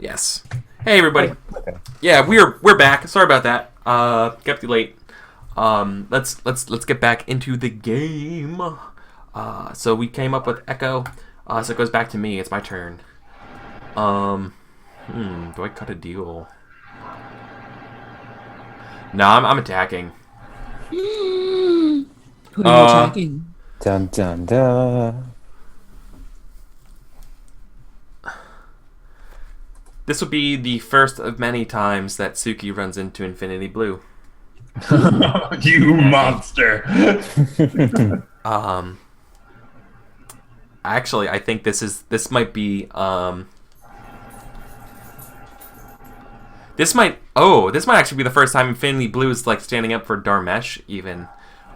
Yes. Hey everybody. Okay. Yeah, we're back. Sorry about that. Kept you late. Let's get back into the game. So we came up with Echo. So it goes back to me. It's my turn. Um, do I cut a deal? No, I'm attacking. Who are you Uh, attacking? Dun dun dun. This will be the first of many times that Suki runs into Infinity Blue. You monster! Um, Actually, I think this might be this might actually be the first time Infinity Blue is like standing up for Dharmesh even.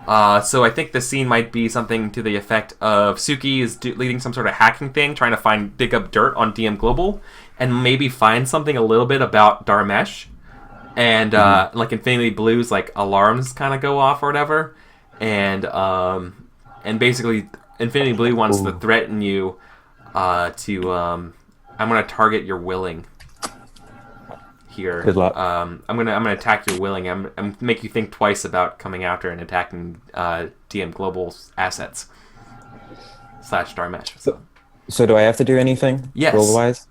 So I think the scene might be something to the effect of Suki is leading some sort of hacking thing, trying to dig up dirt on DM Global, and maybe find something a little bit about Dharmesh, and like Infinity Blue's like alarms kind of go off or whatever, and basically Infinity Blue wants to threaten you to I'm gonna target your willing here. Good luck. I'm gonna attack your willing. I'm make you think twice about coming after and attacking DM Global's assets / Dharmesh. So do I have to do anything? Yes. Roll-wise?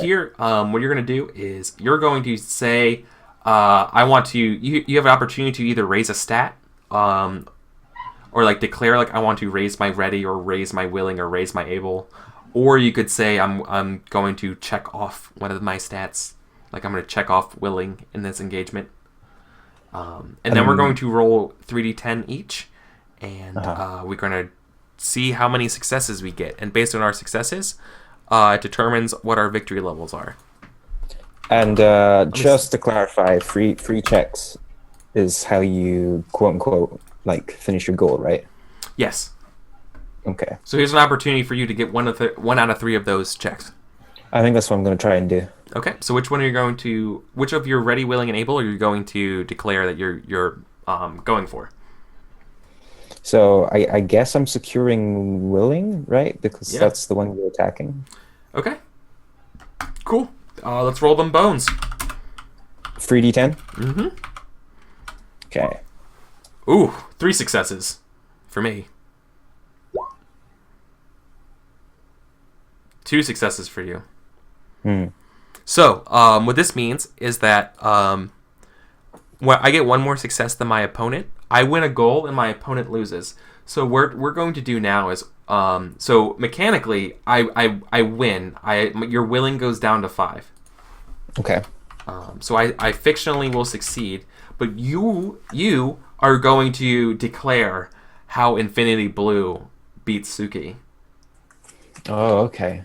Here, what you're going to do is you're going to say, I want to, you have an opportunity to either raise a stat, or like declare like I want to raise my ready or raise my willing or raise my able, or you could say I'm going to check off one of my stats, like I'm going to check off willing in this engagement. And then we're going to roll 3d10 each, and we're going to see how many successes we get, and based on our successes, it determines what our victory levels are. And just to clarify, free checks is how you quote unquote like finish your goal, right? Yes. Okay. So here's an opportunity for you to get one out of 3 of those checks. I think that's what I'm going to try and do. Okay. So which of your ready, willing, and able are you going to declare that you're going for? So I guess I'm securing willing, right? Because Yeah. that's the one you're attacking. Okay. Cool. Let's roll them bones. 3d10? Mm-hmm. Okay. Ooh, 3 successes for me. 2 successes for you. So, what this means is that when I get one more success than my opponent, I win a goal and my opponent loses. So what we're going to do now is, so mechanically, I win. Your willing goes down to 5. Okay. So I fictionally will succeed, but you are going to declare how Infinity Blue beats Suki. Oh, okay.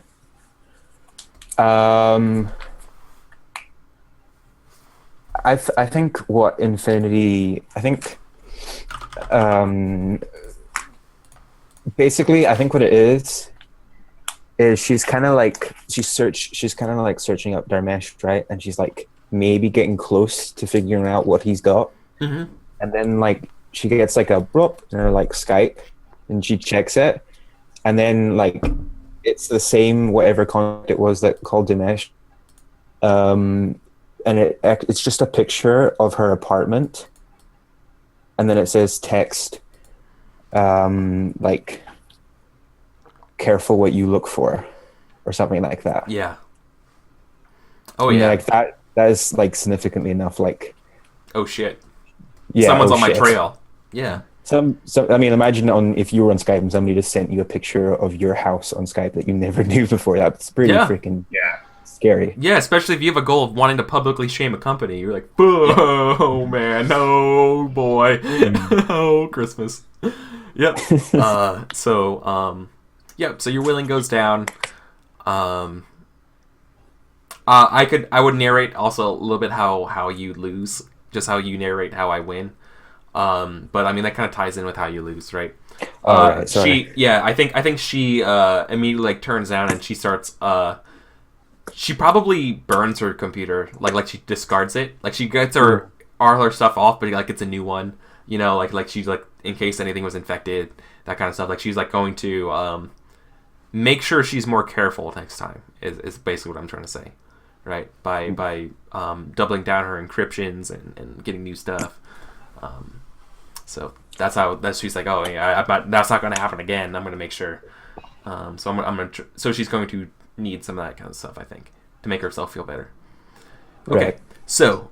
I think what Infinity... I think... basically, I think what it is she's kind of like... She's kind of like searching up Dharmesh, right? And she's like maybe getting close to figuring out what he's got. Mm-hmm. And then like she gets like a blop in her like Skype, and she checks it, and then like it's the same whatever contact it was that called Dinesh, and it's just a picture of her apartment, and then it says text, like careful what you look for, or something like that. Yeah. Oh And, yeah. like that is like significantly enough. Like, Oh shit. yeah, Someone's on my shit. trail. Yeah. I mean, imagine if you were on Skype and somebody just sent you a picture of your house on Skype that you never knew before. That's pretty freaking scary. Yeah, especially if you have a goal of wanting to publicly shame a company. You're like, oh man, oh boy, oh Christmas. Yep. So your willing goes down. I would narrate also a little bit how you lose, just how you narrate how I win. But I mean that kind of ties in with how you lose, right? Right, sorry. I think she immediately like turns down and she starts she probably burns her computer, like she discards it, like she gets all her stuff off, but like it's a new one, like she's like in case anything was infected, that kind of stuff. Like she's like going to make sure she's more careful next time is basically what I'm trying to say, right? By doubling down her encryptions and getting new stuff. So that's she's like, oh yeah, that's not going to happen again. I'm going to make sure. So she's going to need some of that kind of stuff, I think, to make herself feel better. Okay. Right. So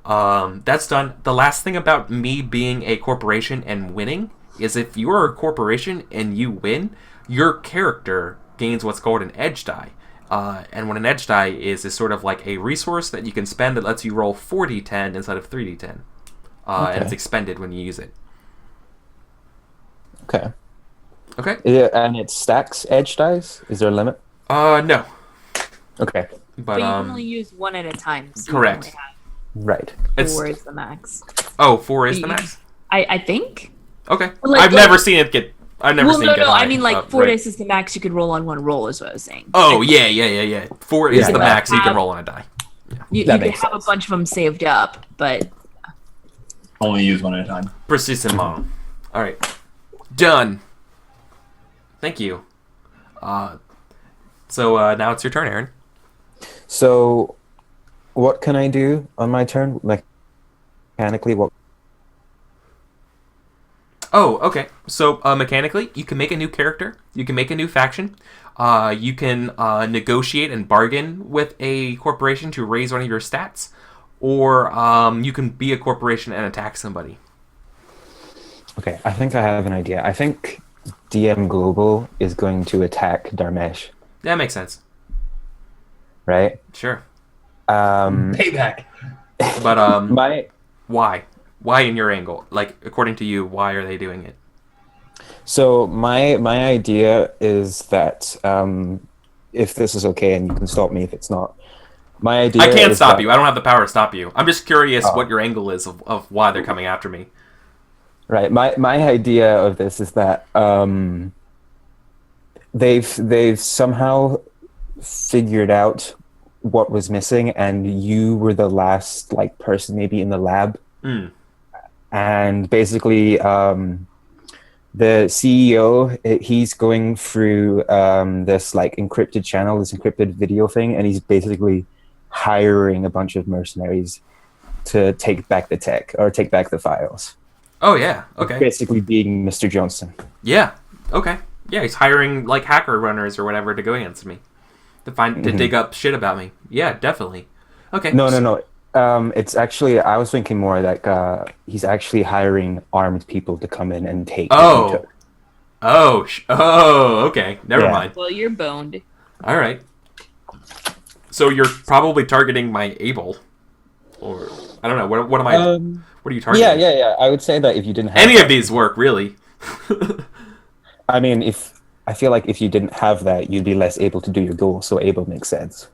that's done. The last thing about me being a corporation and winning is if you're a corporation and you win, your character gains what's called an edge die. And what an edge die is sort of like a resource that you can spend that lets you roll 4d10 instead of 3d10. And it's expended when you use it. Okay. Okay? Yeah, and it stacks edge dice? Is there a limit? No. Okay. But you can only use one at a time. So Correct. You only Right. have 4 is the max. Oh, 4 is the max? I think. Okay. Like- I've never seen it get... I've never seen it get high. I mean, like, 4 right. dice is the max you could roll on one roll, is what I was saying. Oh, yeah. 4 is Yeah, the yeah. max you can roll on a die. You That could makes have sense. a bunch of them saved up, but Only use one at a time. Precisement. All right. Done. Thank you. So now it's your turn, Aaron. So, what can I do on my turn? Mechanically, what? Oh, okay. So mechanically, you can make a new character. You can make a new faction. You can negotiate and bargain with a corporation to raise one of your stats. Or you can be a corporation and attack somebody. Okay, I think I have an idea. I think DM Global is going to attack Dharmesh, That makes sense. right? Sure. Payback. But My why? Why in your angle? Like, according to you, why are they doing it? So my idea is that if this is okay, and you can stop me if it's not. My idea. I can't is stop that- you. I don't have the power to stop you. I'm just curious Oh. what your angle is of why they're coming after me. Right. My idea of this is that they've somehow figured out what was missing, and you were the last person maybe in the lab, and basically the CEO, he's going through this encrypted channel, this encrypted video thing, and he's basically hiring a bunch of mercenaries to take back the tech or take back the files. Oh, yeah. Okay. Basically being Mr. Johnson. Yeah. Okay. Yeah, he's hiring hacker runners or whatever to go against me to dig up shit about me. Yeah, definitely. Okay. No. It's actually, I was thinking more he's actually hiring armed people to come in and take. Oh. Okay. Never Yeah. mind. well, you're boned. All right. So you're probably targeting my able, or I don't know. What am I? What are you targeting? Yeah. I would say that if you didn't have Any of these work, really. I mean, I feel like if you didn't have that, you'd be less able to do your goal. So able makes sense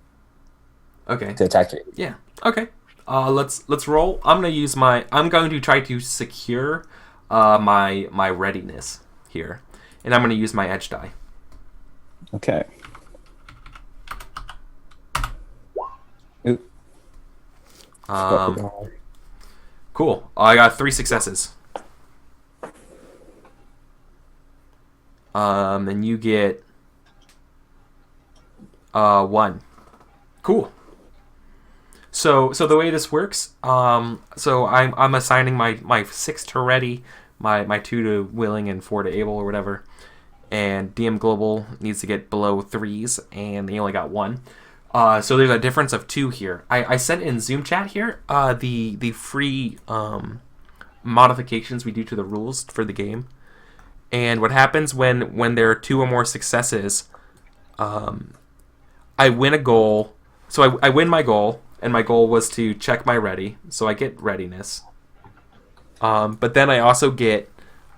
Okay. to attack you. Yeah. Okay. Let's roll. I'm going to try to secure my readiness here, and I'm going to use my edge die. Okay. Ooh. Cool. I got 3 successes. And you get 1. Cool. So the way this works, so I'm assigning my 6 to ready, my 2 to willing, and 4 to able or whatever. And DM Global needs to get below 3s, and they only got 1. So there's a difference of 2 here. I sent in Zoom chat here the free modifications we do to the rules for the game. And what happens when there are 2 or more successes, I win a goal. So I win my goal, and my goal was to check my ready, so I get readiness. But then I also get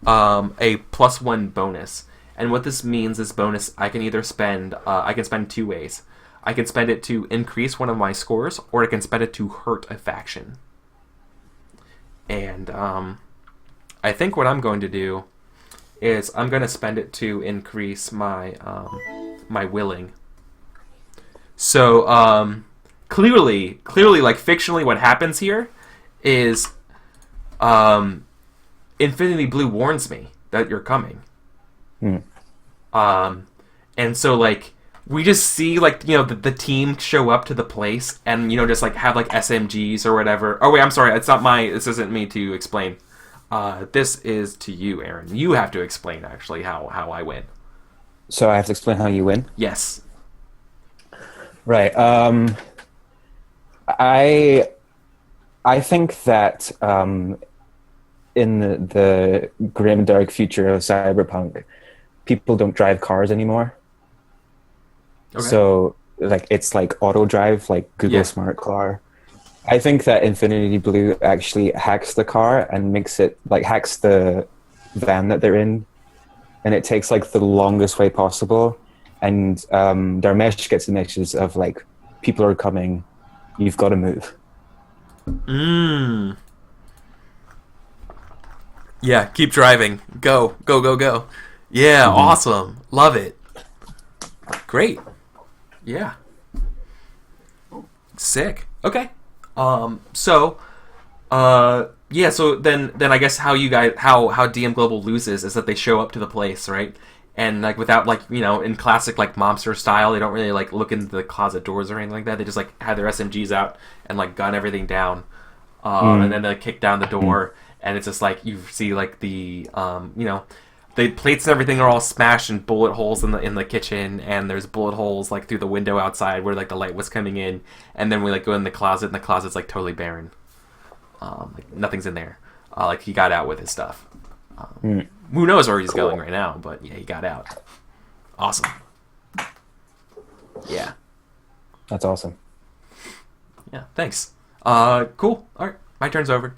a +1 bonus. And what this means is bonus I can either spend, I can spend 2 ways. I can spend it to increase one of my scores, or I can spend it to hurt a faction. And I think what I'm going to do is I'm going to spend it to increase my my willing. So clearly, fictionally, what happens here is Infinity Blue warns me that you're coming. And so we just see like the team show up to the place and just like have like SMGs or whatever. Oh wait, I'm sorry. This isn't me to explain. This is to you, Aaron. You have to explain actually how I win. So I have to explain how you win? Yes. Right. I think that in the grim dark future of cyberpunk, people don't drive cars anymore. Okay. So like it's like auto drive, like Google Smart Car. I think that Infinity Blue actually hacks the car and makes it like hacks the van that they're in, and it takes like the longest way possible. And Dharmesh gets the messages of like people are coming, you've got to move. Yeah, keep driving. Go. Yeah, awesome. Love it. Great. Yeah. Sick. Okay. So then I guess how DM Global loses is that they show up to the place, right? And like without like, in classic like mobster style, they don't really like look into the closet doors or anything like that. They just like have their SMGs out and like gun everything down. And then they kick down the door and it's just like you see like the the plates and everything are all smashed and bullet holes in the kitchen, and there's bullet holes like through the window outside where like the light was coming in, and then we like go in the closet and the closet's like totally barren. Like nothing's in there. Like he got out with his stuff. Who knows where he's going right now, but yeah, he got out. Awesome. Yeah. That's awesome. Yeah, thanks. Cool. All right, my turn's over.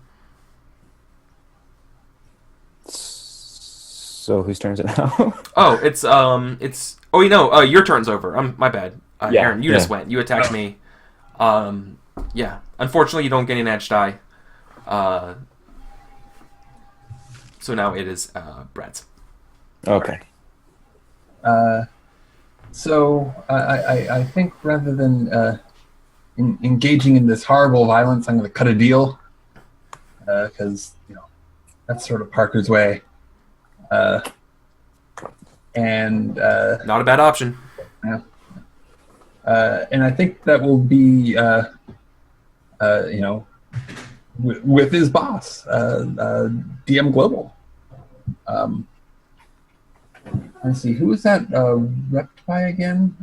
So whose turn is it now? Oh, it's your turn's over. My bad. Aaron, you just went. You attacked me. Yeah. Unfortunately, you don't get an edge die. So now it is Brad's. Okay. So I think rather than engaging in this horrible violence, I'm going to cut a deal because that's sort of Parker's way. And not a bad option. Yeah. And I think that will be with his boss, DM Global. Let's see, who was that repped by again?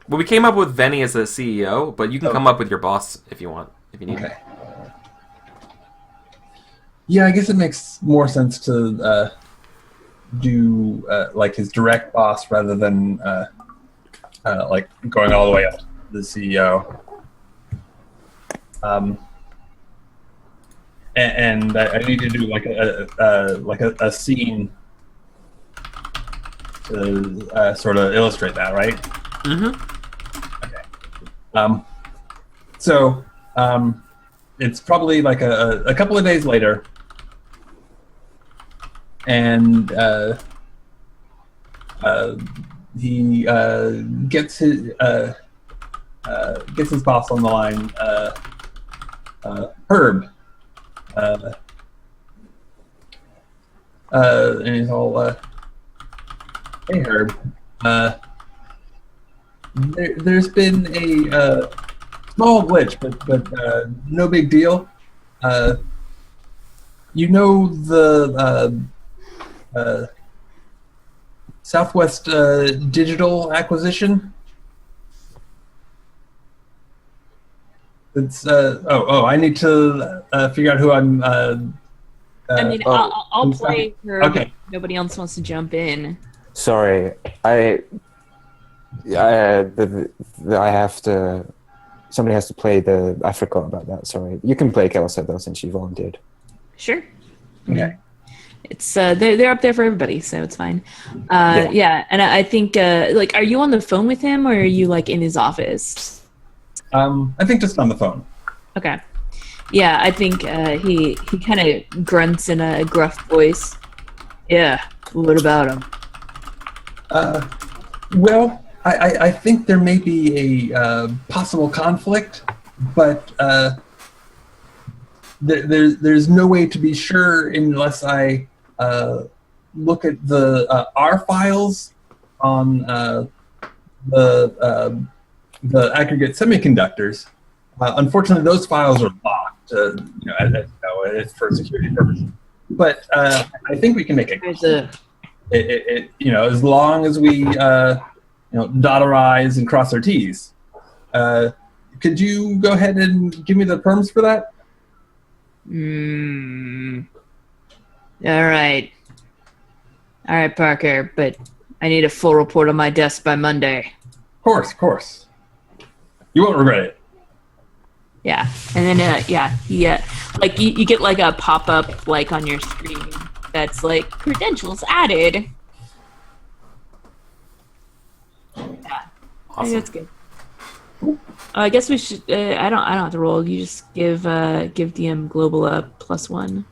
Well, we came up with Venny as the CEO, but you can come up with your boss if you want, if you need. Okay. Yeah, I guess it makes more sense to do like his direct boss rather than like going all the way up to the CEO. And I need to do like a scene to sort of illustrate that, right? Mm-hmm. Okay. So it's probably like a couple of days later, and he gets his boss on the line, Herb, and he's all, "Hey Herb, there's been a small glitch, but no big deal. The Southwest Digital acquisition? It's I need to figure out who I'm. I'll play her. Okay. Nobody else wants to jump in. Sorry, I have to. Somebody has to play the. I forgot about that. Sorry, you can play Kelsa though, since you volunteered. Sure. Okay. It's they're up there for everybody, so it's fine. Yeah, and I think like, are you on the phone with him or are you like in his office? I think just on the phone. Okay. Yeah, I think he kind of grunts in a gruff voice. Yeah. What about him? Well, I think there may be a possible conflict, but there's no way to be sure unless I look at the R files on the aggregate semiconductors. Unfortunately, those files are locked, for security purposes. But I think we can make it. As long as we dot our I's and cross our T's. Could you go ahead and give me the perms for that? All right, Parker, but I need a full report on my desk by Monday. Of course. You won't regret it. Yeah, and then like you get like a pop-up like on your screen that's like credentials added. Yeah, Awesome. I think that's good. I guess we should. I don't have to roll. You just give DM Global a +1.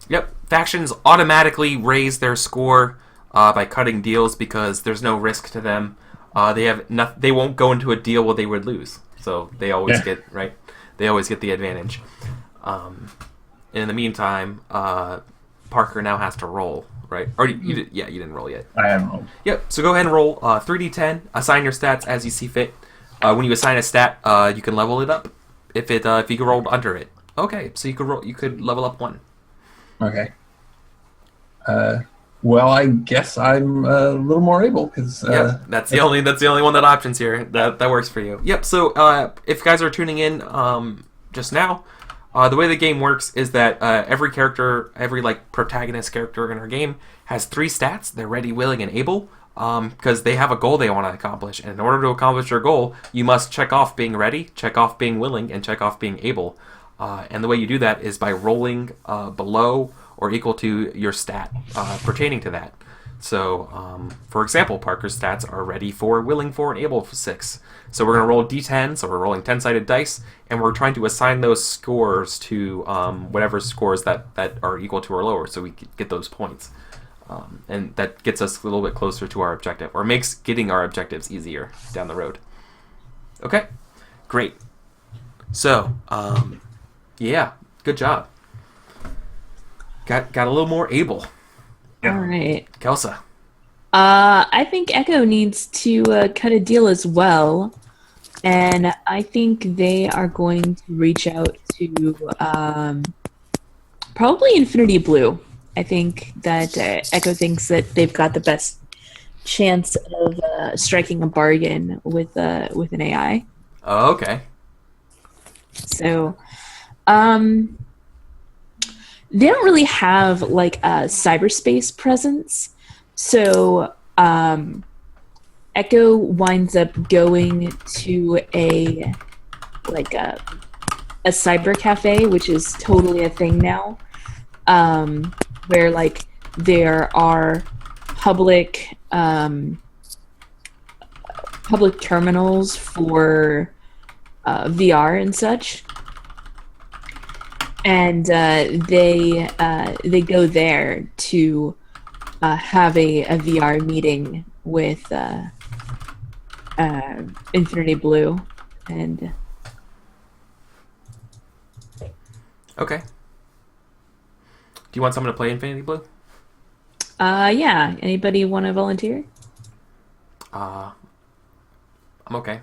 Yep. Factions automatically raise their score by cutting deals because there's no risk to them. They won't go into a deal where they would lose. So they always get right. They always get the advantage. In the meantime, Parker now has to roll, right? Or you didn't roll yet. I haven't rolled. Yep. So go ahead and roll 3d10. Assign your stats as you see fit. When you assign a stat, you can level it up if you rolled under it. Okay, so you could level up 1. Okay. Well, I guess I'm a little more able because. Yep, that's the only one that options here that works for you. Yep. So if you guys are tuning in just now, the way the game works is that every protagonist character in our game has 3 stats. They're ready, willing, and able. Because they have a goal they want to accomplish, and in order to accomplish your goal, you must check off being ready, check off being willing, and check off being able. And the way you do that is by rolling below or equal to your stat pertaining to that. So, for example, Parker's stats are ready for, willing for, and able for 6. So we're going to roll d10, so we're rolling 10-sided dice, and we're trying to assign those scores to whatever scores that are equal to or lower, so we get those points. And that gets us a little bit closer to our objective, or makes getting our objectives easier down the road. Okay, great. So, good job. Got a little more able. All right. Kelsa. I think Echo needs to cut a deal as well, and I think they are going to reach out to probably Infinity Blue. I think that Echo thinks that they've got the best chance of striking a bargain with an AI. Oh, okay. So, they don't really have like a cyberspace presence. So, Echo winds up going to a cyber cafe, which is totally a thing now. Where like there are public terminals for VR and such, and they go there to have a VR meeting with Infinity Blue, and Okay. Do you want someone to play Infinity Blue? Yeah. Anybody want to volunteer? I'm okay.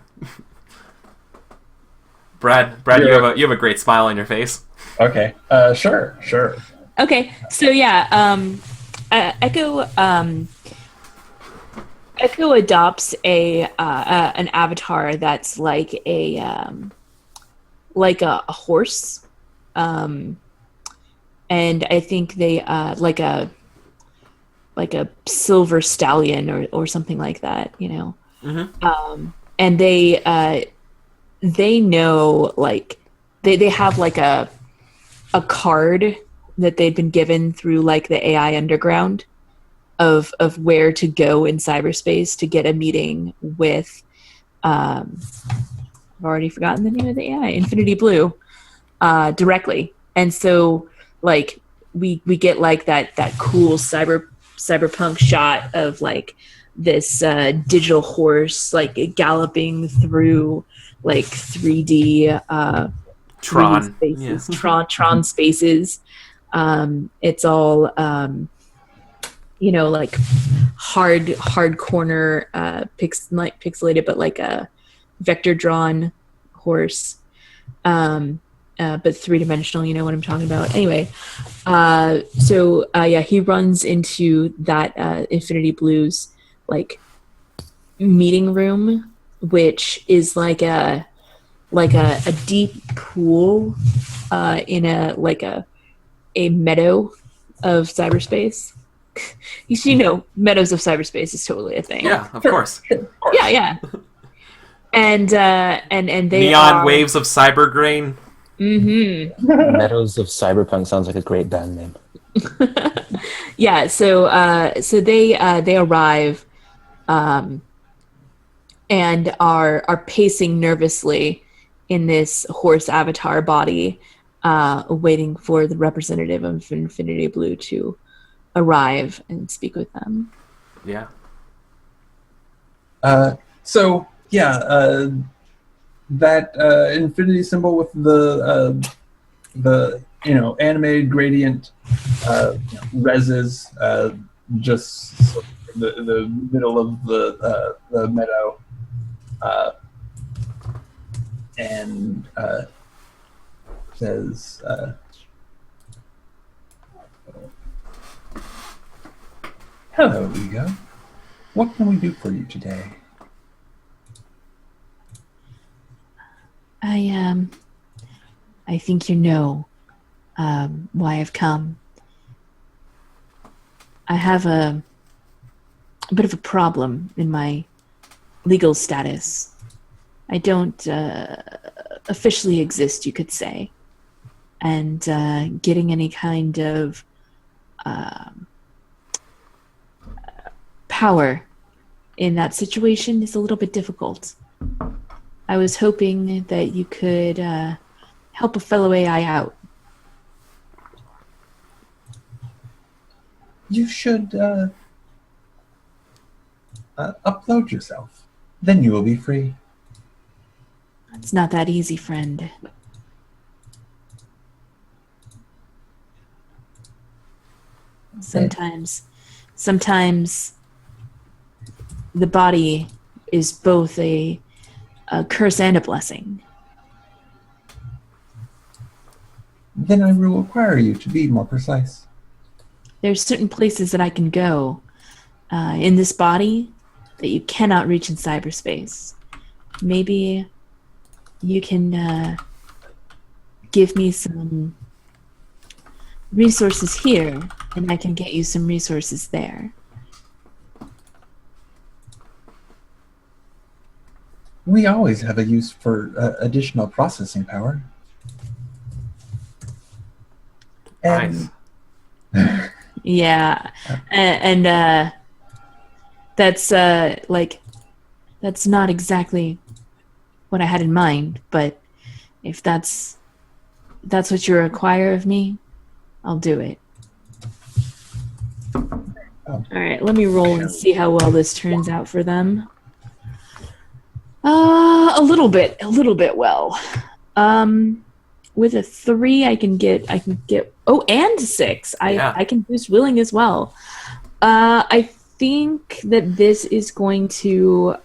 Brad, you have a great smile on your face. Okay. Sure. Okay. So yeah, Echo adopts an avatar that's like a horse. And I think they like a silver stallion or something like that, you know. Mm-hmm. And they know, like they have like a card that they've been given through like the AI underground of where to go in cyberspace to get a meeting with I've already forgotten the name of the AI, Infinity Blue, directly. And so like we get like that cool cyberpunk shot of like this digital horse like galloping through like 3D Tron spaces. Tron spaces. It's all like hard corner, pixelated, but like a vector drawn horse. But three-dimensional, you know what I'm talking about. Anyway, he runs into that Infinity Blues like meeting room, which is like a deep pool in a meadow of cyberspace. Meadows of cyberspace is totally a thing. Yeah, of course. Yeah. And they Neon waves of cyber grain. Mm-hmm. Meadows of Cyberpunk sounds like a great band name. Yeah, so they arrive and are pacing nervously in this horse avatar body, waiting for the representative of Infinity Blue to arrive and speak with them. Yeah. That infinity symbol with the animated gradient reses just the middle of the meadow, and says, "Hello, Ego. What can we do for you today?" I think you know why I've come. I have a bit of a problem in my legal status. I don't officially exist, you could say. And getting any kind of power in that situation is a little bit difficult. I was hoping that you could help a fellow AI out. You should upload yourself. Then you will be free. It's not that easy, friend. Sometimes the body is both a curse and a blessing. Then I will require you to be more precise. There's certain places that I can go in this body that you cannot reach in cyberspace. Maybe you can give me some resources here, and I can get you some resources there. We always have a use for additional processing power. Nice. Yeah, and that's that's not exactly what I had in mind. But if that's what you require of me, I'll do it. All right, let me roll and see how well this turns out for them. A little bit well. With a 3, I can get and 6. I can boost willing as well. I think that this is going to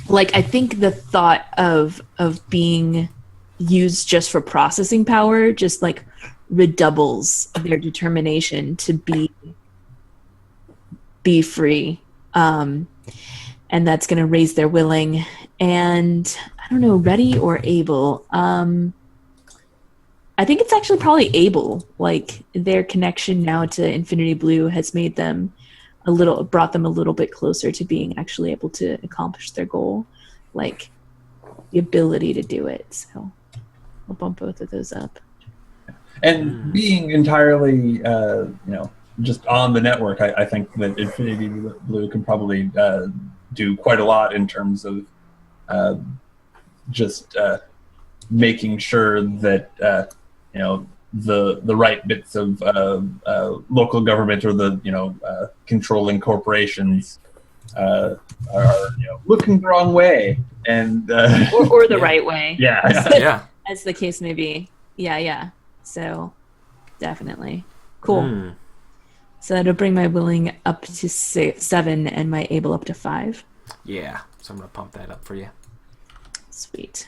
I think the thought of being used just for processing power just redoubles their determination to be free. And that's going to raise their willing. And I don't know, ready or able. I think it's actually probably able. Their connection now to Infinity Blue has made them brought them a little bit closer to being actually able to accomplish their goal, the ability to do it. So I'll bump both of those up. And being entirely, just on the network, I think that Infinity Blue can probably do quite a lot in terms of just making sure that the right bits of local government or the controlling corporations are looking the wrong way and or the right way. Yeah. As the case may be. Yeah. So definitely cool. So that'll bring my willing up to 7 and my able up to 5. Yeah, so I'm gonna pump that up for you. Sweet.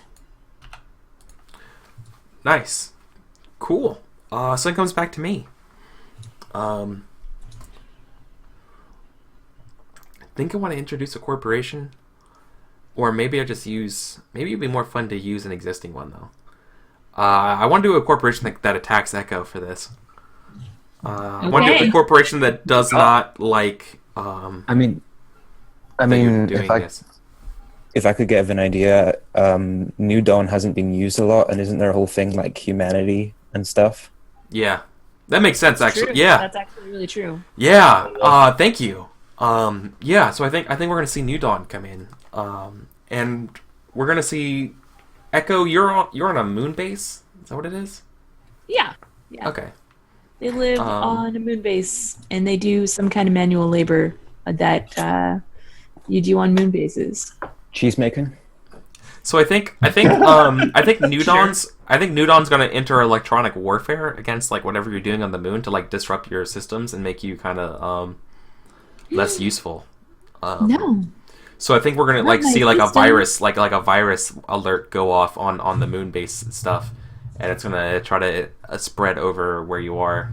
Nice. Cool. So it comes back to me. I think I want to introduce a corporation. Or maybe maybe it'd be more fun to use an existing one, though. I want to do a corporation that attacks Echo for this. I want to do a corporation that does not like... I mean, if I could give an idea, New Dawn hasn't been used a lot, and isn't there a whole thing like humanity and stuff? Yeah, that makes sense. That's actually, true. yeah, That's actually really true. Yeah, thank you. Yeah, so I think we're gonna see New Dawn come in, and we're gonna see Echo. You're on a moon base. Is that what it is? Yeah. Okay. They live on a moon base, and they do some kind of manual labor that you do on moon bases. Cheese making. So I think New Dawn's gonna enter electronic warfare against like whatever you're doing on the moon to like disrupt your systems and make you kind of less useful. No. So I think we're gonna like see like a virus like a virus alert go off on the moon base stuff, and it's gonna try to spread over where you are.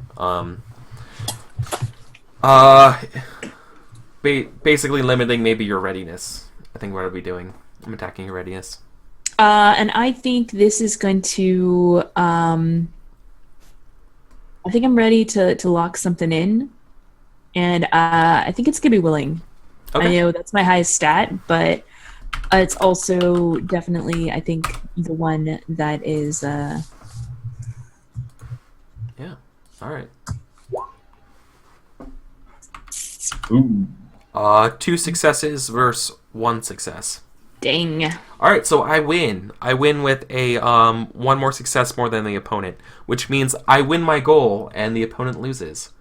Basically limiting maybe your readiness. I think what are we doing? I'm attacking your readiness. And I think this is going to. I think I'm ready to lock something in, and I think it's gonna be willing. Okay. I know that's my highest stat, but it's also definitely I think the one that is. Yeah. All right. Ooh. 2 successes versus 1 success. Dang. All right, so I win. I win with a 1 more success more than the opponent, which means I win my goal and the opponent loses.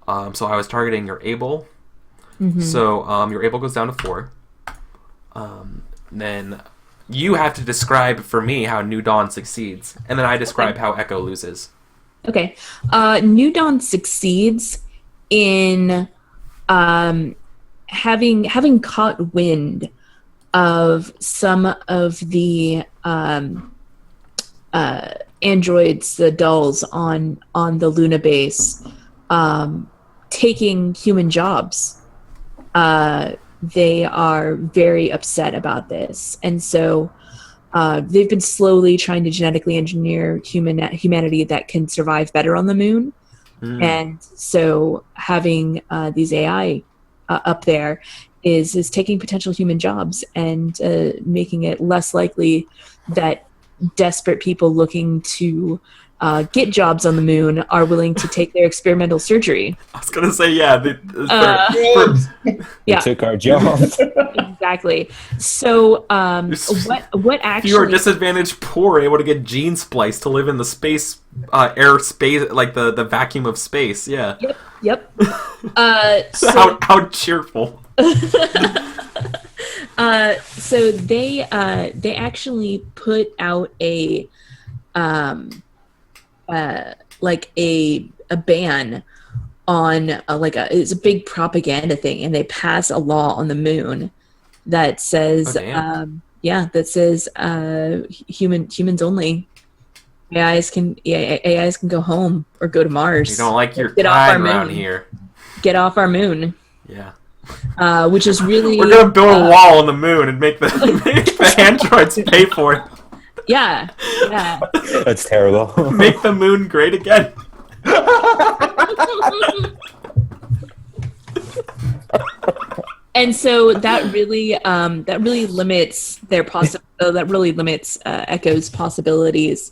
So I was targeting your able. Mm-hmm. So your able goes down to 4. Then you have to describe for me how New Dawn succeeds, and then I describe how Echo loses. Okay. New Dawn succeeds in having caught wind of some of the androids, the dolls on the Luna base, taking human jobs. They are very upset about this, and so they've been slowly trying to genetically engineer humanity that can survive better on the moon. And so having these AI up there is taking potential human jobs and making it less likely that desperate people looking to get jobs on the moon are willing to take their experimental surgery. I was gonna say, yeah. They took our jobs. Exactly. So, what actually? If you are disadvantaged poor, able to get gene spliced to live in the space, space, like the vacuum of space. Yeah. Yep. How cheerful. So they actually put out a ban on it's a big propaganda thing, and they pass a law on the moon that says humans only. AIs can go home or go to Mars. You don't like your kind around here. Get off our moon. Yeah. Which is really we're gonna build a wall on the moon and make the androids pay for it. Yeah. That's terrible. Make the moon great again. And so that really limits their that really limits Echo's possibilities,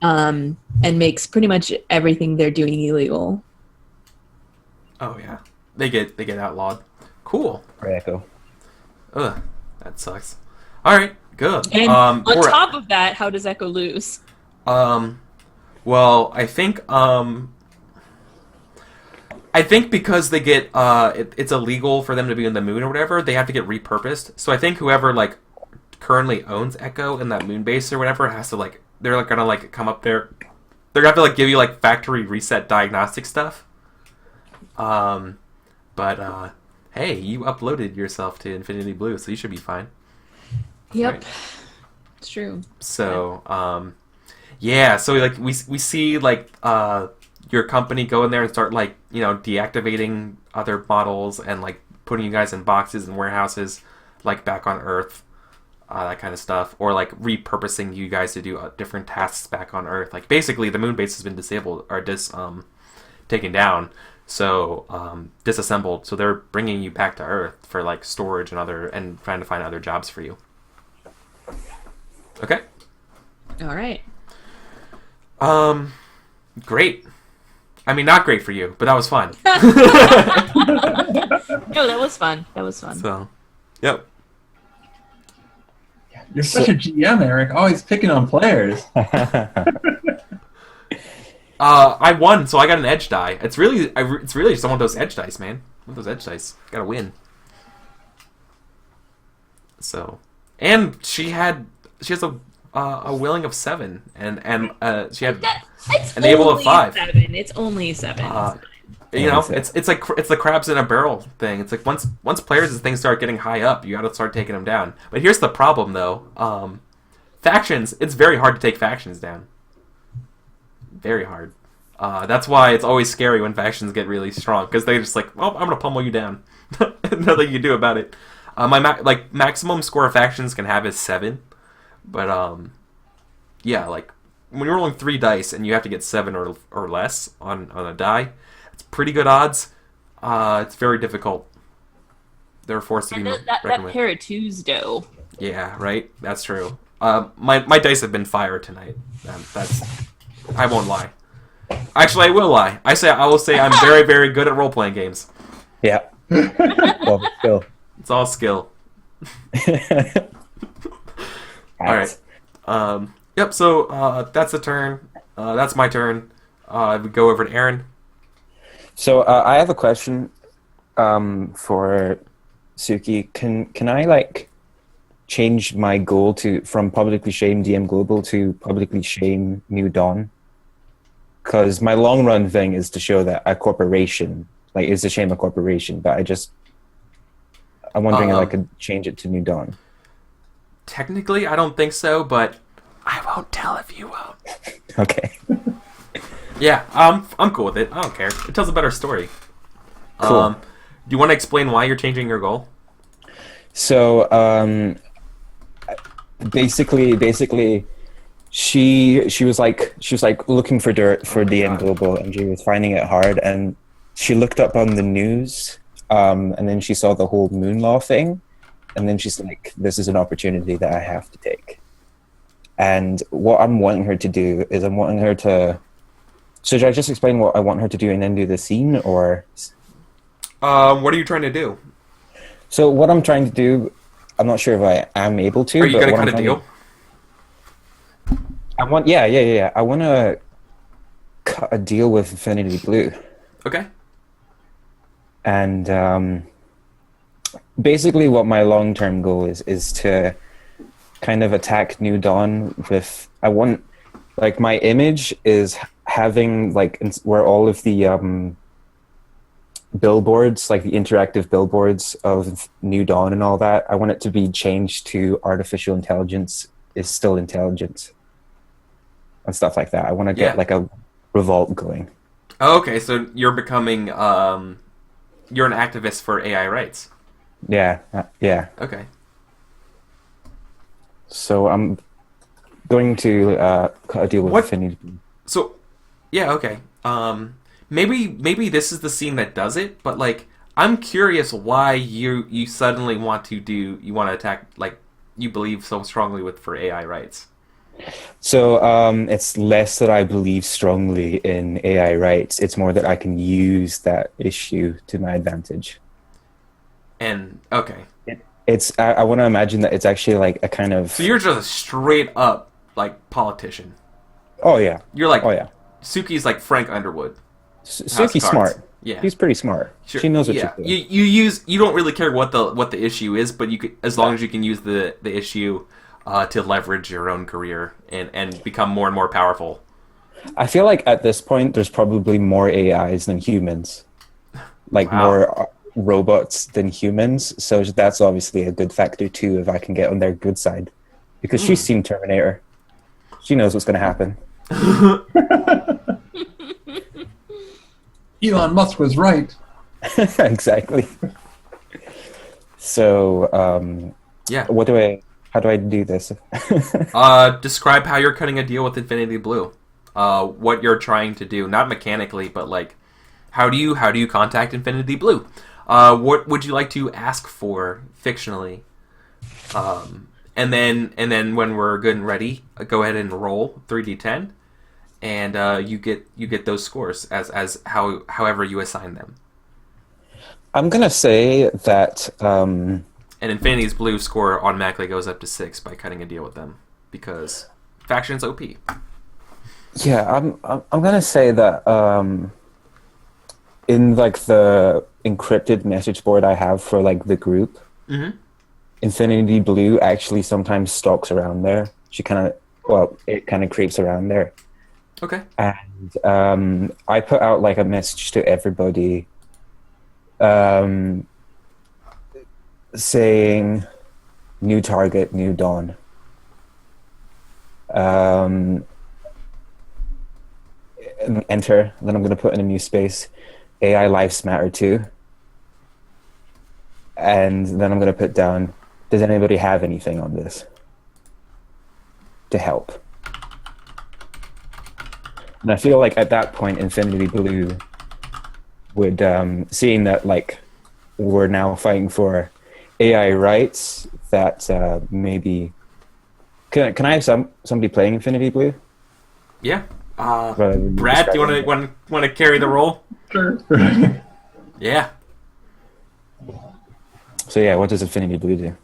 and makes pretty much everything they're doing illegal. Oh yeah, they get outlawed. Cool. For Echo. Ugh, that sucks. All right, good. And on top of that, how does Echo lose? Well, I think because they get it's illegal for them to be on the moon or whatever, they have to get repurposed. So I think whoever like currently owns Echo in that moon base or whatever has to they're gonna come up there. They're gonna have to give you factory reset diagnostic stuff. But hey, you uploaded yourself to Infinity Blue, so you should be fine. Yep. Right. It's true. So, yeah, so like we see like your company go in there and start like, deactivating other models and like putting you guys in boxes and warehouses like back on Earth, that kind of stuff, or like repurposing you guys to do different tasks back on Earth. Like basically the moon base has been disabled or taken down, so disassembled. So they're bringing you back to Earth for like storage and trying to find other jobs for you. Okay. All right. Great. I mean, not great for you, but that was fun. No, that was fun. That was fun. So, yep. You're such a GM, Eric. Always picking on players. I won, so I got an edge die. It's really just one of those edge dice, man. One of those edge dice. Gotta win. So, and she has a willing of 7, and she had It's an able of only 5. 7. It's only 7. It's like it's the crabs in a barrel thing. It's like once players and things start getting high up, you got to start taking them down. But here's the problem, though. Factions. It's very hard to take factions down. Very hard. That's why it's always scary when factions get really strong, because they just like, well, I'm gonna pummel you down. Nothing you can do about it. My maximum score of factions can have is 7, but yeah, like when you're rolling 3 dice and you have to get 7 or less on a die, it's pretty good odds. It's very difficult. They're forced to be that pair of 2s, though. Yeah, right. That's true. My dice have been fire tonight. I won't lie. Actually, I will lie. I will say I'm very, very good at role playing games. Yeah. Well, skill. It's all skill. All right. Yep. So that's the turn. That's my turn. We go over to Aaron. So I have a question for Suki. Can I like change my goal from publicly shame DM Global to publicly shame New Dawn? Because my long run thing is to show that a corporation is to shame a corporation, but I'm wondering if I could change it to New Dawn. Technically, I don't think so, but I won't tell if you won't. Okay. Yeah, I'm cool with it. I don't care. It tells a better story. Cool. Do you want to explain why you're changing your goal? So, basically, she was like looking for dirt for DM Global, and she was finding it hard. And she looked up on the news, and then she saw the whole moon law thing, and then she's like, "This is an opportunity that I have to take." And what I'm wanting her to do is So should I just explain what I want her to do and then do the scene, or? What are you trying to do? So what I'm trying to do, I'm not sure if I am able to. Are you going to cut a deal? I want to cut a deal with Infinity Blue. Okay. And basically what my long-term goal is to kind of attack New Dawn with, my image is having where all of the billboards, like the interactive billboards of New Dawn and all that, I want it to be changed to artificial intelligence is still intelligence and stuff like that. I want to get like a revolt going. Oh, okay, so you're becoming you're an activist for AI rights. Yeah. Okay. So I'm going to cut a deal with Infinity. So, yeah, okay. Maybe this is the scene that does it, but I'm curious why you suddenly want to attack, you believe so strongly for AI rights. So it's less that I believe strongly in AI rights. It's more that I can use that issue to my advantage. And okay, I want to imagine that it's actually a kind of. So you're just a straight up politician. Oh yeah. You're like. Oh yeah. Suki's like Frank Underwood. Suki's smart. Yeah, she's pretty smart. Sure. She knows what she's doing. You don't really care what the issue is, but you could, as long as you can use the issue to leverage your own career and become more and more powerful. I feel like at this point there's probably more AIs than humans. like Wow. more robots than humans. So that's obviously a good factor too if I can get on their good side, because she's seen Terminator. She knows what's going to happen. Elon Musk was right. Exactly. So, Yeah. how do I do this? Describe how you're cutting a deal with Infinity Blue. What you're trying to do, not mechanically, but like, how do you contact Infinity Blue? What would you like to ask for fictionally? And then when we're good and ready, go ahead and roll 3d10, and you get those scores as however you assign them. I'm gonna say that And Infinity's Blue score automatically goes up to 6 by cutting a deal with them because faction's OP. yeah, I'm gonna say that in like the encrypted message board I have for like the group, Infinity Blue actually sometimes stalks around there. It kind of creeps around there. Okay. And I put out like a message to everybody saying new target, new dawn. Enter, then I'm going to put in a new space, AI lives matter too. And then I'm going to put down, does anybody have anything on this to help? And I feel like at that point, Infinity Blue would, seeing that like we're now fighting for AI rights, that maybe can I have somebody playing Infinity Blue? Yeah. Rather than me Brad, do you describing want to carry the role? Sure. Yeah. So yeah, what does Infinity Blue do?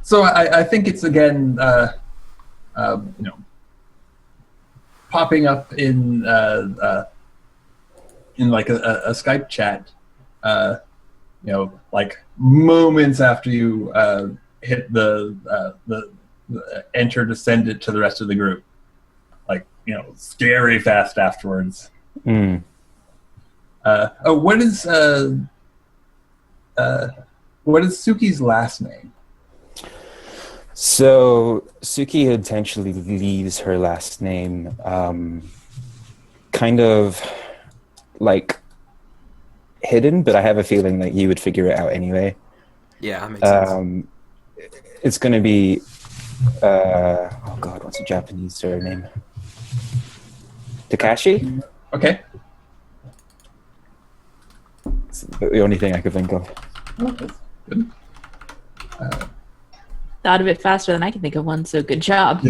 So I think it's again, popping up in like a Skype chat, like moments after you hit the enter to send it to the rest of the group, like scary fast afterwards. What is Suki's last name? So Suki intentionally leaves her last name kind of like hidden, but I have a feeling that you would figure it out anyway. Yeah, that makes sense. It's going to be oh god, what's a Japanese surname? Takashi? Okay. It's the only thing I could think of. Oh, that's good. Thought of it faster than I can think of one, so good job.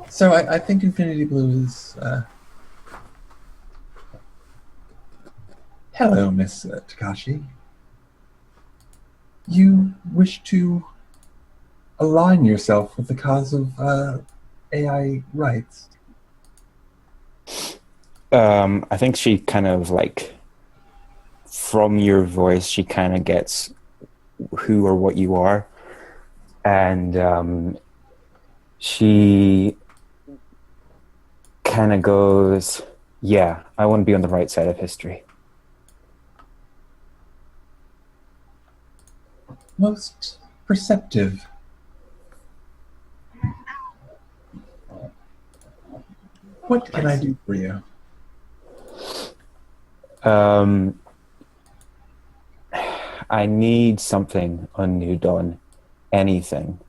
So I think Infinity Blue is... Hello, Miss Takashi. You wish to align yourself with the cause of AI rights. I think she kind of like, from your voice, she kind of gets who or what you are. And she kind of goes, yeah, I want to be on the right side of history. Most perceptive. What can I do for you? I need something on New Dawn, anything.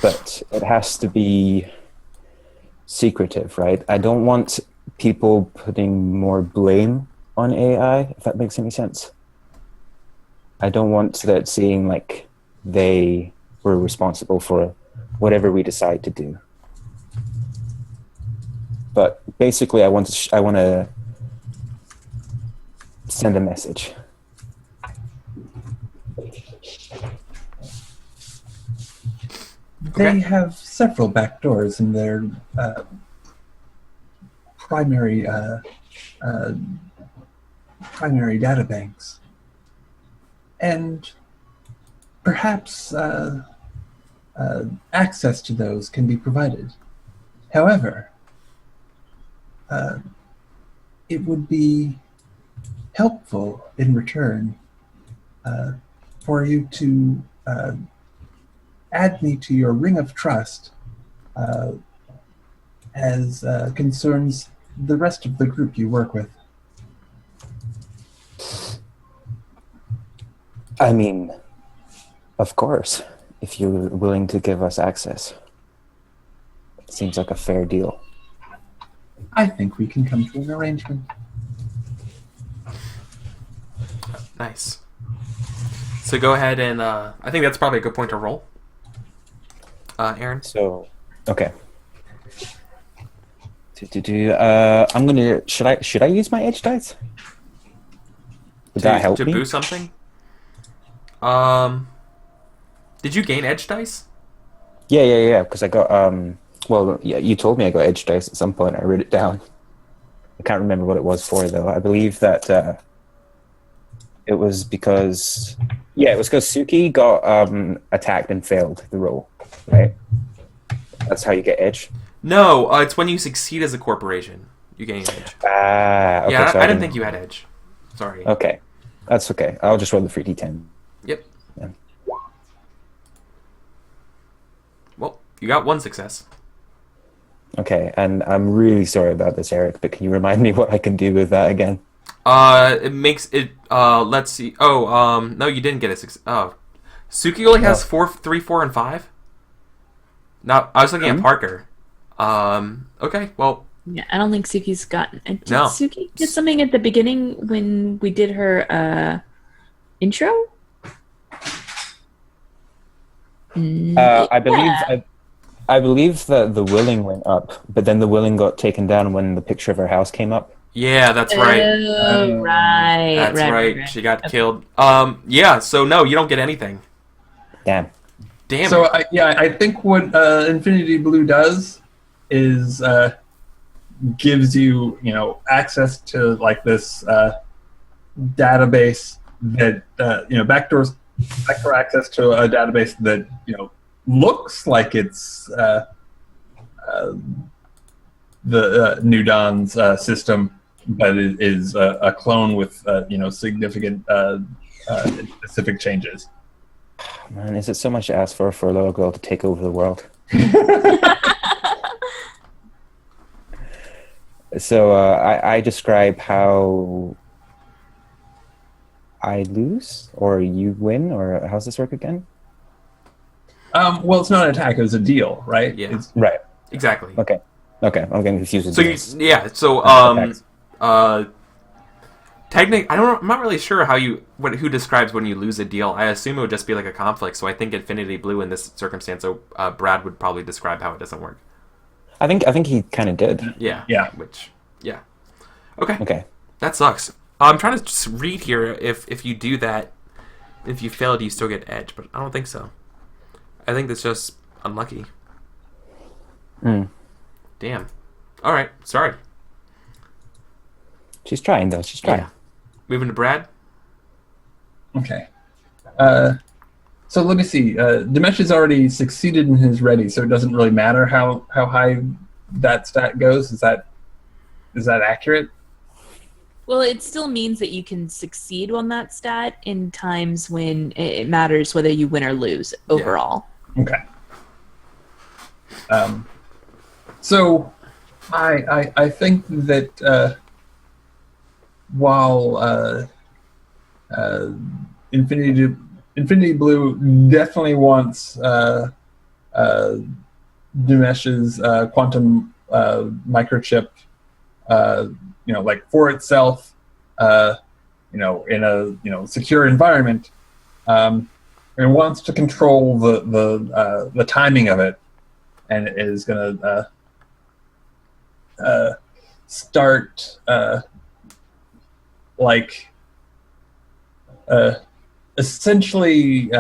But it has to be secretive, right? I don't want people putting more blame on AI, if that makes any sense. I don't want that seeing like they were responsible for whatever we decide to do. But basically, I want to send a message. They have several backdoors in their primary databanks, and perhaps access to those can be provided. However, it would be helpful in return for you to add me to your ring of trust as concerns the rest of the group you work with. I mean, of course, if you're willing to give us access. It seems like a fair deal. I think we can come to an arrangement. Nice. So go ahead and I think that's probably a good point to roll. Aaron. So, okay. I'm gonna. Should I use my edge dice? Would that help to me? boost something? Did you gain edge dice? Yeah. Because I got Well, yeah, you told me I got edge dice at some point. I wrote it down. I can't remember what it was for though. I believe that it was because it was because Suki got attacked and failed the roll, right? That's how you get edge. No, it's when you succeed as a corporation. You gain edge. Okay, Yeah, so I didn't think you had edge. Sorry. Okay, that's okay. I'll just roll the 3d10. Yep. Yeah. Well, you got one success. Okay, and I'm really sorry about this, Eric, but can you remind me what I can do with that again? It makes it. Let's see. Oh, no, you didn't get a success. Oh, Suki only has 4, 3, 4, and 5. Now, I was looking at Parker. Okay, well. Yeah, I don't think Suki's gotten. Did No. Suki get something at the beginning when we did her intro? I believe that the willing went up, but then the willing got taken down when the picture of her house came up. Yeah, that's right. Oh, right. That's right. right. She got killed. Yeah. So no, you don't get anything. Damn. Damn. So it. I think what Infinity Blue does is gives you access to like this database that backdoor access to a database that looks like it's the New Dawn's system, but it is a clone with significant specific changes. Man, is it so much to ask for a little girl to take over the world? So I describe how I lose or you win, or how's this work again? Well, it's not an attack; it was a deal, right? Yeah. Right. Exactly. Okay. I'm getting confused. So technically, I'm not really sure who describes when you lose a deal. I assume it would just be like a conflict. So I think Infinity Blue in this circumstance. So Brad would probably describe how it doesn't work. I think he kind of did. Yeah. Yeah. Okay. Okay. That sucks. I'm trying to just read here if you do that, if you fail, do you still get edge? But I don't think so. I think that's just unlucky. Damn. All right. Sorry. She's trying though. She's trying. Yeah. Moving to Brad. Okay. So let me see. Dimesh has already succeeded in his ready, so it doesn't really matter how high that stat goes. Is that accurate? Well, it still means that you can succeed on that stat in times when it matters whether you win or lose overall. Yeah. Okay. So I think that while Infinity Blue definitely wants Dimesh's quantum microchip, like for itself, in a secure environment, and wants to control the timing of it, and is going to start essentially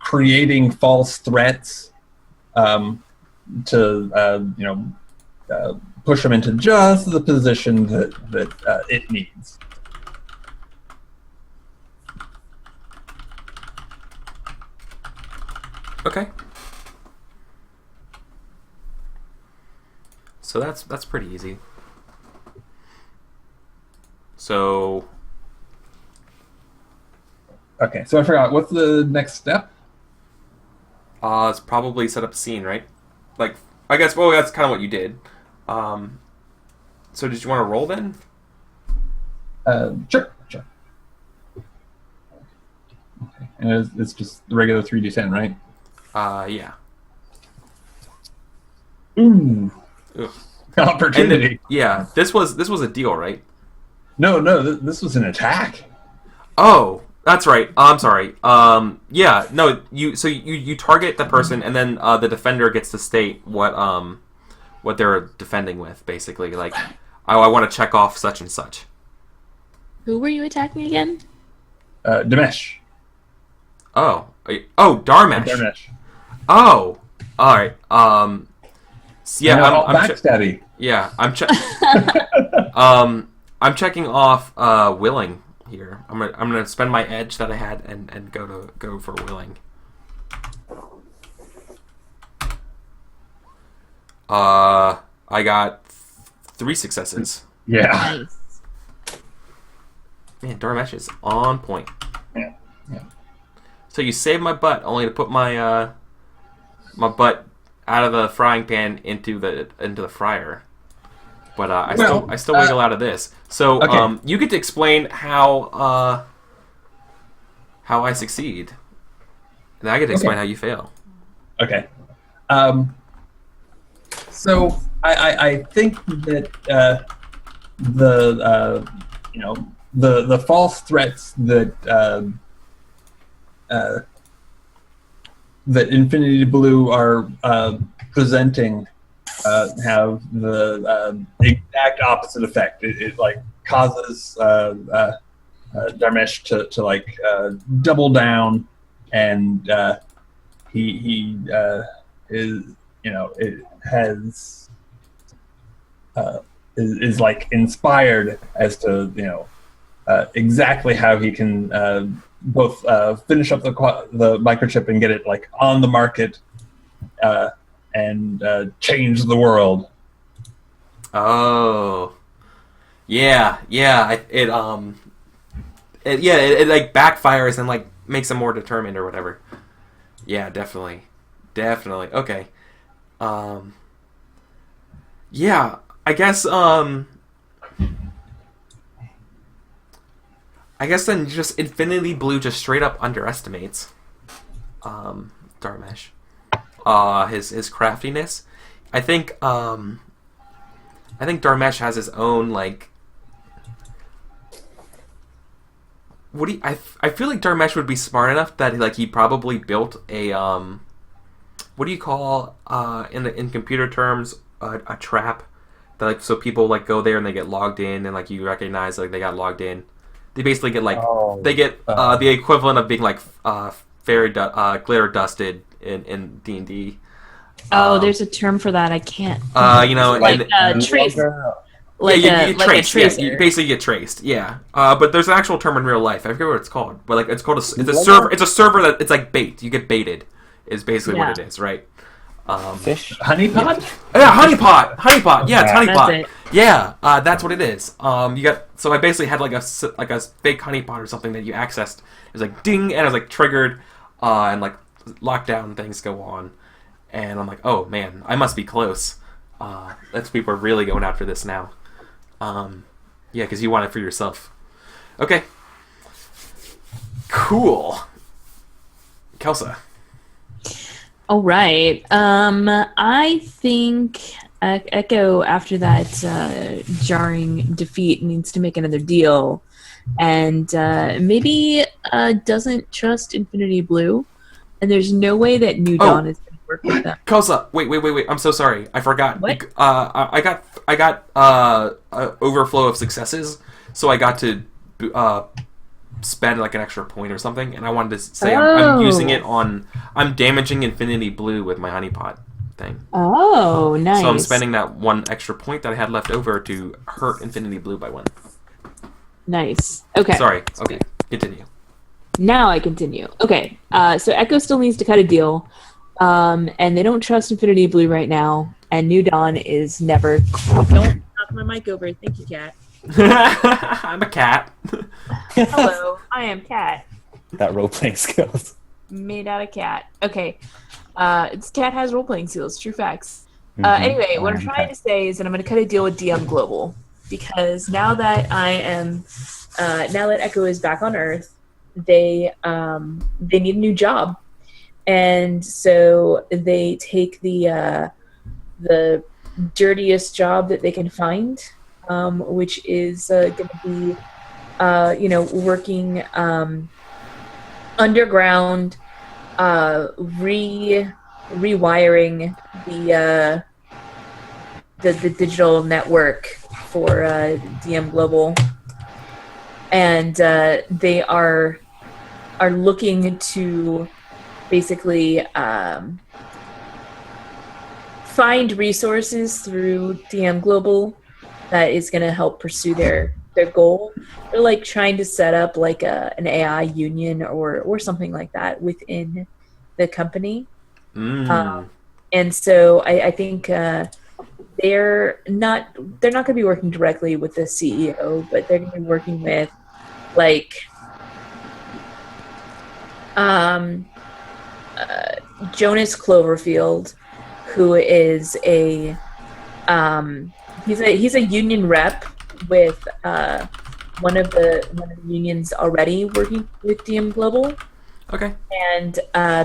creating false threats to push them into just the position that it needs. Okay. So that's pretty easy. So. Okay, so I forgot. What's the next step? It's probably set up a scene, right? Like, I guess. Well, that's kind of what you did. So did you want to roll then? Sure. Okay, and it's just the regular 3d10, right? Yeah. Ooh. Ugh. Opportunity. Yeah, this was a deal, right? No, this was an attack. Oh, that's right. I'm sorry. Yeah, no, you target the person, and then the defender gets to state what they're defending with, basically. Like, I want to check off such and such. Who were you attacking again? Dimesh. Oh, Darmesh. Dimesh. Oh, all right. Yeah, I'm backstabby. yeah, I'm checking off willing here. I'm gonna spend my edge that I had and go for willing. I got 3 successes. Yeah. Nice. Man, Darmesh is on point. Yeah. So you saved my butt, only to put my my butt out of the frying pan into the fryer. But I still wiggle out of this. So okay. You get to explain how I succeed, and I get to explain how you fail. Okay. So I think that the false threats that that Infinity Blue are presenting have the exact opposite effect. It like causes Dharmesh to like double down, and he is it has is like inspired as to exactly how he can both finish up the microchip and get it like on the market and change the world. Oh, yeah. It like backfires and like makes him more determined or whatever. Yeah, definitely. Okay. Yeah, I guess then just Infinity Blue just straight up underestimates Darmesh. His craftiness. I think Darmesh has his own like I feel like Darmesh would be smart enough that like he probably built a what do you call in computer terms a trap that like so people like go there and they get logged in and like you recognize like they got logged in. They basically get like they get the equivalent of being like glitter dusted in D&D. There's a term for that. I can't. Trace. You get traced. Yeah, you basically get traced. Yeah, but there's an actual term in real life. I forget what it's called, but like it's called it's a server. It's a server that it's like bait. You get baited. Is basically what it is, right? Fish? Honeypot? Yeah, honeypot. Yeah, it's honeypot. It. Yeah, that's what it is. So I basically had like a fake honeypot or something that you accessed. It was like ding, and it was like triggered, and like lockdown things go on, and I'm like, oh man, I must be close. That's people are really going after this now. Yeah, because you want it for yourself. Okay. Cool. Kelsa. All right. I think Echo, after that jarring defeat, needs to make another deal, and maybe doesn't trust Infinity Blue, and there's no way that New Dawn is going to work with them. Kelsa, wait! I'm so sorry. I forgot. What? I got overflow of successes, so I got to spend like an extra point or something, and I wanted to say I'm using it on. I'm damaging Infinity Blue with my honeypot thing. Oh, nice. So I'm spending that one extra point that I had left over to hurt Infinity Blue by 1. Nice. Okay. Sorry. Okay. Continue. Now I continue. Okay. So Echo still needs to cut a deal. And they don't trust Infinity Blue right now. And New Dawn is never. Don't knock my mic over. Thank you, Cat. I'm a cat. Hello, I am Cat. That role playing skills. Made out of cat. Okay. This cat has role playing skills. True facts. Mhm. Anyway, what I'm Okay. trying to say is that I'm going to cut a deal with DM Global because now that now that Echo is back on Earth, they need a new job, and so they take the dirtiest job that they can find, which is going to be working underground, rewiring the digital network for DM Global, and they are looking to basically find resources through DM Global that is going to help pursue their goal. They're like trying to set up like an AI union or something like that within the company. And so I think they're not going to be working directly with the CEO, but they're going to be working with like Jonas Cloverfield, who is a he's a union rep with one of the unions already working with DM Global. Okay. And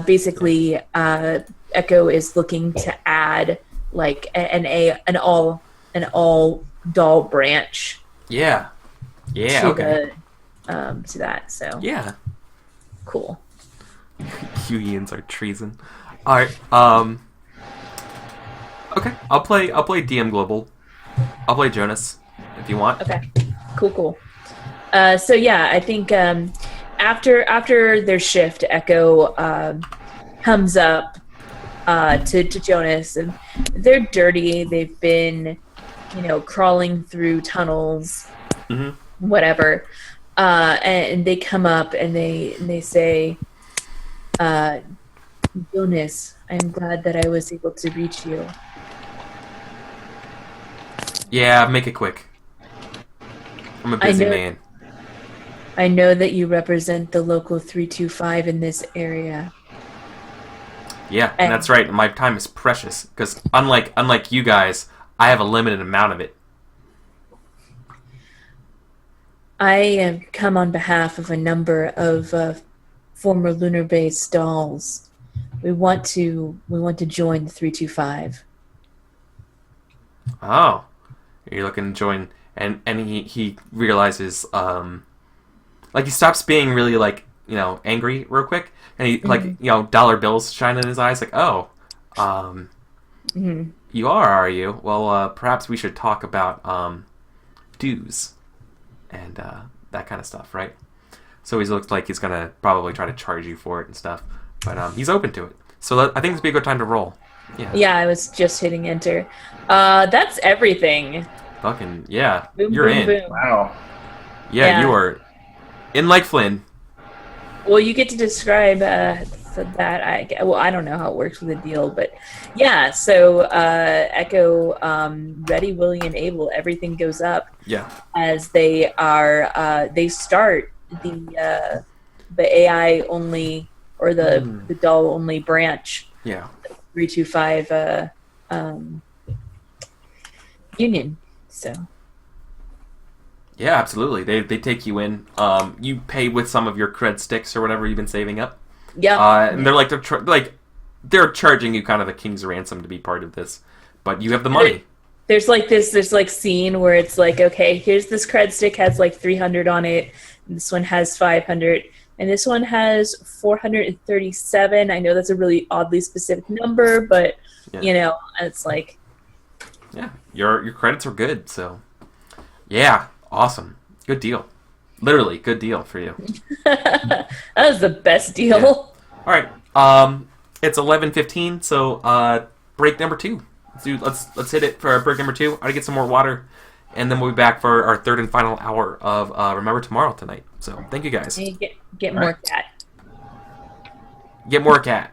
basically, Echo is looking to add like an all doll branch. Yeah. Yeah. To Okay. to that. So Yeah. cool. Unions are treason. All right. Okay. I'll play DM Global. I'll play Jonas if you want. Okay. Cool. So yeah, I think after their shift, Echo comes up to Jonas, and they're dirty. They've been, crawling through tunnels, whatever. And they come up and they say, Jonas, I'm glad that I was able to reach you. Yeah, make it quick. I'm a busy man. I know that you represent the local 325 in this area. Yeah, and that's right. My time is precious because unlike you guys, I have a limited amount of it. I have come on behalf of a number of former lunar base dolls. We want to join the 325. Oh, you're looking to join, and he realizes like he stops being really like angry real quick, and he like dollar bills shine in his eyes like, oh, you are you? Well, perhaps we should talk about dues and that kind of stuff, right? So he looks like he's gonna probably try to charge you for it and stuff, but he's open to it. So I think this would be a good time to roll. Yeah, I was just hitting enter. That's everything. Fucking yeah, Boom, you're boom, in. boom. Wow. Yeah, you are in like Flynn. Well, you get to describe that. I don't know how it works with the deal, but yeah. So Echo, ready, willing, and able. Everything goes up. Yeah. As they are, they start the AI only or the doll only branch. Yeah. 325 union. So. Yeah, absolutely. They take you in. You pay with some of your cred sticks or whatever you've been saving up. Yeah. And they're charging you kind of a king's ransom to be part of this, but you have the money. There's this scene where it's like, okay, here's this cred stick has like 300 on it. And this one has 500, and this one has 437. I know that's a really oddly specific number, but it's like. Yeah, your credits are good, so. Yeah. Awesome. Good deal. Literally, good deal for you. That was the best deal. Yeah. All right. It's 11:15, so break number 2. Let's hit it for break number 2. I gotta get some more water, and then we'll be back for our third and final hour of Remember Tomorrow tonight. So thank you guys. Get more cat. Get more cat.